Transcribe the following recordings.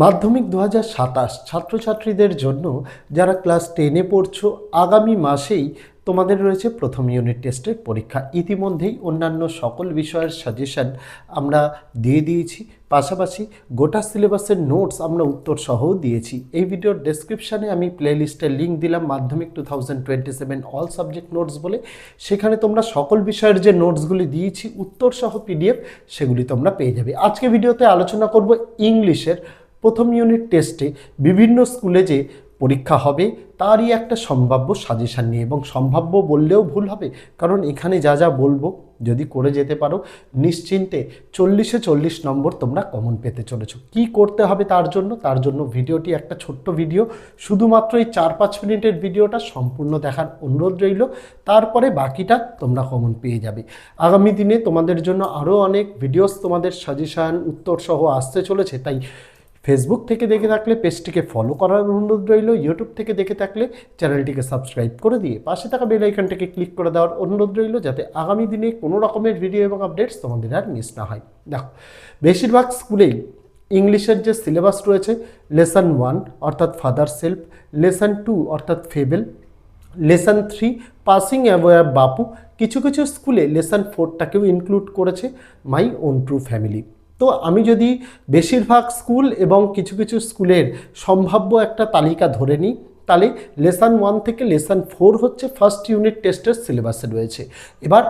মাধ্যমিক 2027 ছাত্রছাত্রীদের জন্য যারা ক্লাস 10-এ পড়ছো, আগামী মাসেই তোমাদের রয়েছে প্রথম ইউনিট টেস্টের পরীক্ষা। ইতিমধ্যেই অন্যান্য সকল বিষয়ের সাজেশন আমরা দিয়ে দিয়েছি, পাশাপাশি গোটা সিলেবাসের নোটস আমরা উত্তর সহও দিয়েছি। এই ভিডিওর ডেসক্রিপশানে আমি প্লেলিস্টের লিঙ্ক দিলাম মাধ্যমিক 2027 অল সাবজেক্ট নোটস বলে। সেখানে তোমরা সকল বিষয়ের যে নোটসগুলি দিয়েছি উত্তর সহ পিডিএফ সেগুলি তোমরা পেয়ে যাবে। আজকে ভিডিওতে আলোচনা করব ইংলিশের প্রথম ইউনিট টেস্টে বিভিন্ন স্কুলে যে পরীক্ষা হবে তারই একটা সম্ভাব্য সাজেশান নিয়ে, এবং সম্ভাব্য বললেও ভুল হবে, কারণ এখানে যা যা বলবো যদি করে যেতে পারো নিশ্চিন্তে 40-এ 40 নম্বর তোমরা কমন পেতে চলেছো। কি করতে হবে তার জন্য ভিডিওটি একটা ছোট্ট ভিডিও, শুধুমাত্র এই 4-5 মিনিটের ভিডিওটা সম্পূর্ণ দেখার অনুরোধ রইল, তারপরে বাকিটা তোমরা কমন পেয়ে যাবে। আগামী দিনে তোমাদের জন্য আরও অনেক ভিডিওস, তোমাদের সাজেশান উত্তর সহ আসতে চলেছে, তাই ফেসবুক থেকে দেখে থাকলে পেজটিকে ফলো করার অনুরোধ রইল, ইউটিউব থেকে দেখে থাকলে চ্যানেলটিকে সাবস্ক্রাইব করে দিয়ে পাশে থাকা বেল আইকনটাকে ক্লিক করে দেওয়ার অনুরোধ রইল, যাতে আগামী দিনে কোনো রকমের ভিডিও এবং আপডেটস তোমাদের আর মিস না হয়। দেখো, বেশিরভাগ স্কুলেই ইংলিশের যে সিলেবাস রয়েছে, লেসন 1 অর্থাৎ ফাদার সেলফ, লেসন 2 অর্থাৎ ফেবেল, লেসন 3 পাসিং অ্যাওয়ে বাপু, কিছু কিছু স্কুলে লেসন 4টাকেও ইনক্লুড করেছে মাই ওন ট্রু ফ্যামিলি। তো আমি যদি বেশিরভাগ স্কুল এবং কিছু কিছু স্কুলের সম্ভাব্য একটা তালিকা ধরে নিই, তাহলে লেসন 1 থেকে লেসন 4 হচ্ছে ফার্স্ট ইউনিট টেস্টের সিলেবাসে রয়েছে। এবার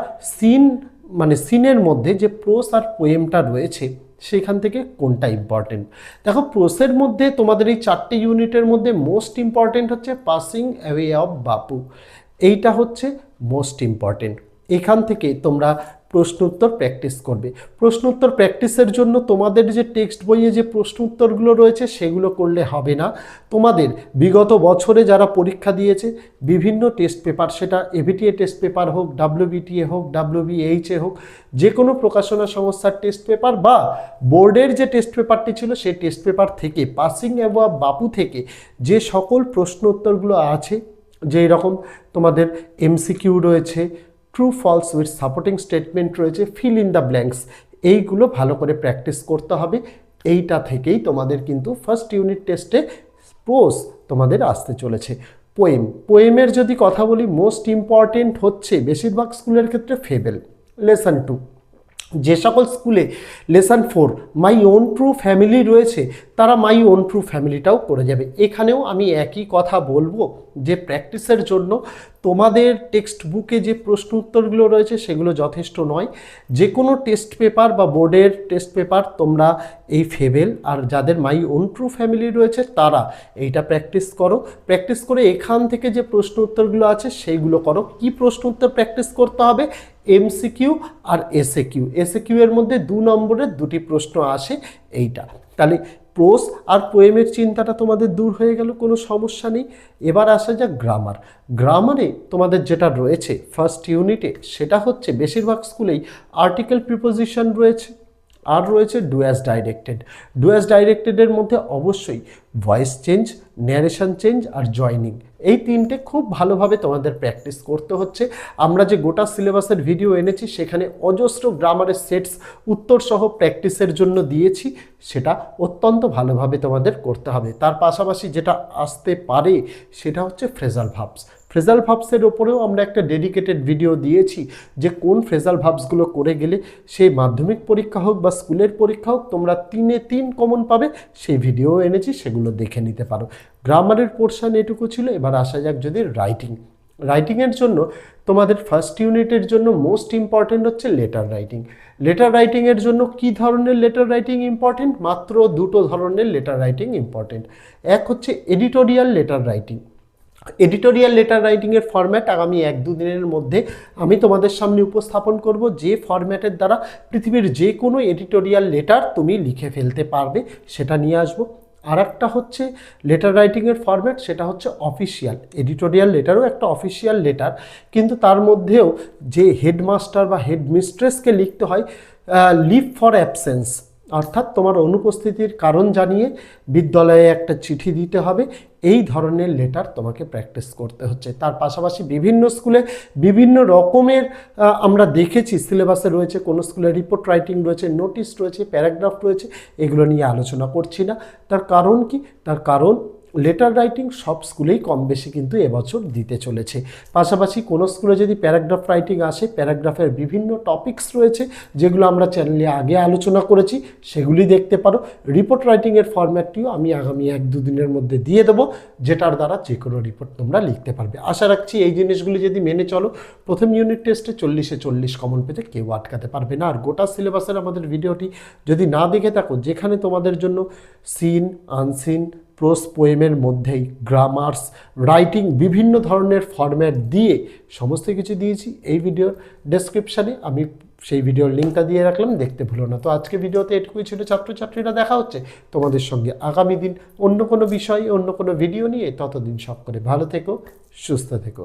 সিনের মধ্যে যে প্রোস আর পোয়েমটা রয়েছে সেখান থেকে কোনটা ইম্পর্টেন্ট। দেখো, প্রোসের মধ্যে তোমাদের এই 4টে ইউনিটের মধ্যে মোস্ট ইম্পর্টেন্ট হচ্ছে পাসিং অ্যাওয়ে অফ বাপু, এইটা হচ্ছে মোস্ট ইম্পর্টেন্ট। এখান থেকে তোমরা প্রশ্ন উত্তর প্র্যাকটিস করবে। প্রশ্ন উত্তর প্র্যাকটিসের জন্য তোমাদের যে টেক্সট বইয়ে যে প্রশ্ন উত্তরগুলো রয়েছে সেগুলো করলে হবে না, তোমাদের বিগত বছরে যারা পরীক্ষা দিয়েছে বিভিন্ন টেস্ট পেপার, সেটা এবিটিএ টেস্ট পেপার হোক, ডাব্লিউবিটিএ হোক, ডাব্লিউবিএইচএ হোক, যে কোনো প্রকাশনা সংস্থার টেস্ট পেপার বা বোর্ডের যে টেস্ট পেপারটি ছিল সেই টেস্ট পেপার থেকে পাসিং অ্যাওয়ে বাপু থেকে যে সকল প্রশ্ন উত্তরগুলো আছে, যেই রকম তোমাদের এমসিকিউ রয়েছে, true false with supporting statement রয়েছে, ফিল ইন দ্য ব্ল্যাঙ্কস, এইগুলো ভালো করে প্র্যাকটিস করতে হবে। এইটা থেকেই তোমাদের কিন্তু ফার্স্ট ইউনিট টেস্টে প্রোস তোমাদের আসতে চলেছে। পোয়েমের যদি কথা বলি, মোস্ট ইম্পর্টেন্ট হচ্ছে বেশিরভাগ স্কুলের ক্ষেত্রে ফেবেল, লেসন 2। যে সকল স্কুলে lesson 4 my own true family রয়েছে তারা মাই ওন ট্রু ফ্যামিলিটাও করে যাবে। এখানেও আমি একই কথা বলবো যে প্র্যাকটিসের জন্য তোমাদের টেক্সট বুকে যে প্রশ্ন উত্তরগুলো রয়েছে সেগুলো যথেষ্ট নয়। যে কোনো টেস্ট পেপার বা বোর্ডের টেস্ট পেপার তোমরা এই ফেবেল, আর যাদের মাই ওন ট্রু ফ্যামিলি রয়েছে তারা এইটা প্র্যাকটিস করো। প্র্যাকটিস করে এখান থেকে যে প্রশ্ন উত্তরগুলো আছে সেইগুলো করো। কি প্রশ্ন উত্তর প্র্যাকটিস করতে হবে? এমসিকিউ আর এসএকিউ এর মধ্যে 2 নম্বরের 2টি প্রশ্ন আসে এইটা। তাহলে প্রোস আর পোয়েমের চিন্তাটা তোমাদের দূর হয়ে গেল, কোনো সমস্যা নেই। এবার আসা যাক গ্রামারে তোমাদের যেটা রয়েছে ফার্স্ট ইউনিটে, সেটা হচ্ছে বেশিরভাগ স্কুলেই আর্টিকেল প্রিপোজিশন রয়েছে, আর রয়েছে do as directed. Do as ডাইরেক্টেডের মধ্যে অবশ্যই ভয়েস চেঞ্জ, ন্যারেশন চেঞ্জ আর জয়নিং, এই 3টে খুব ভালোভাবে তোমাদের প্র্যাকটিস করতে হচ্ছে। আমরা যে গোটা সিলেবাসের ভিডিও এনেছি সেখানে অজস্র গ্রামারের সেটস উত্তর সহ প্র্যাকটিসের জন্য দিয়েছি, সেটা অত্যন্ত ভালোভাবে তোমাদের করতে হবে। তার পাশাপাশি যেটা আসতে পারে সেটা হচ্ছে ফ্রেজাল ভার্বস। ফ্রেজাল ভার্বসের ওপরেও আমরা একটা ডেডিকেটেড ভিডিও দিয়েছি, যে কোন ফ্রেজাল ভার্বসগুলো করে গেলে সেই মাধ্যমিক পরীক্ষা হোক বা স্কুলের পরীক্ষা হোক তোমরা 3-এ 3 কমন পাবে, সেই ভিডিও এনেছি, সেগুলো দেখে নিতে পারো। গ্রামারের পোর্শন এটুকু ছিল। এবার আসা যাক যদি রাইটিংয়ের জন্য তোমাদের ফার্স্ট ইউনিটের জন্য মোস্ট ইম্পর্টেন্ট হচ্ছে লেটার রাইটিংয়ের জন্য কি ধরনের লেটার রাইটিং ইম্পর্টেন্ট? মাত্র 2টো ধরনের লেটার রাইটিং ইম্পর্টেন্ট। এক হচ্ছে এডিটোরিয়াল লেটার রাইটিংয়ের ফরম্যাট আগামী 1-2 দিনের মধ্যে আমি তোমাদের সামনে উপস্থাপন করব, যে ফরম্যাটের দ্বারা পৃথিবীর যে কোনো এডিটোরিয়াল লেটার তুমি লিখে ফেলতে পারবে, সেটা নিয়ে আসবো। আর একটা হচ্ছে লেটার রাইটিংয়ের ফরম্যাট, সেটা হচ্ছে অফিসিয়াল। এডিটোরিয়াল লেটারও একটা অফিসিয়াল লেটার, কিন্তু তার মধ্যেও যে হেডমাস্টার বা হেডমিস্ট্রেসকে লিখতে হয় লিভ ফর অ্যাবসেন্স, অর্থাৎ তোমার অনুপস্থিতির কারণ জানিয়ে বিদ্যালয়ে একটা চিঠি দিতে হবে। এই ধরনের লেটার তোমাকে প্র্যাকটিস করতে হচ্ছে। তার পাশাপাশি বিভিন্ন স্কুলে বিভিন্ন রকমের আমরা দেখেছি সিলেবাসে রয়েছে, কোনো স্কুলে রিপোর্ট রাইটিং রয়েছে, নোটিশ রয়েছে, প্যারাগ্রাফ রয়েছে, এগুলো নিয়ে আলোচনা করছি না। তার কারণ কি? তার কারণ লেটার রাইটিং সব স্কুলেই কম বেশি কিন্তু এবছর দিতে চলেছে। পাশাপাশি কোনো স্কুলে যদি প্যারাগ্রাফ রাইটিং আসে, প্যারাগ্রাফের বিভিন্ন টপিকস রয়েছে যেগুলো আমরা চ্যানেলে আগে আলোচনা করেছি, সেগুলি দেখতে পারো। রিপোর্ট রাইটিংয়ের ফরম্যাটটিও আমি আগামী 1-2 দিনের মধ্যে দিয়ে দেবো, যেটার দ্বারা যে কোনো রিপোর্ট তোমরা লিখতে পারবে। আশা রাখছি এই জিনিসগুলি যদি মেনে চলো, প্রথম ইউনিট টেস্টে 40-এ 40 কমন পেতে কেউ আটকাতে পারবে না। আর গোটা সিলেবাসের আমাদের ভিডিওটি যদি না দেখে থাকো, যেখানে তোমাদের জন্য সিন, আনসিন, প্রোস, পোয়েমের মধ্যেই গ্রামার্স, রাইটিং, বিভিন্ন ধরনের ফরম্যাট দিয়ে সমস্ত কিছু দিয়েছি। এই ভিডিওর ডেসক্রিপশানে আমি সেই ভিডিওর লিঙ্কটা দিয়ে রাখলাম, দেখতে ভুলো না। তো আজকে ভিডিওতে এটুকুই ছিল ছাত্রছাত্রীরা। দেখা হচ্ছে তোমাদের সঙ্গে আগামী দিন অন্য কোনো বিষয়ে, অন্য কোনো ভিডিও নিয়ে। ততদিন সব করে ভালো থেকো, সুস্থ থেকো।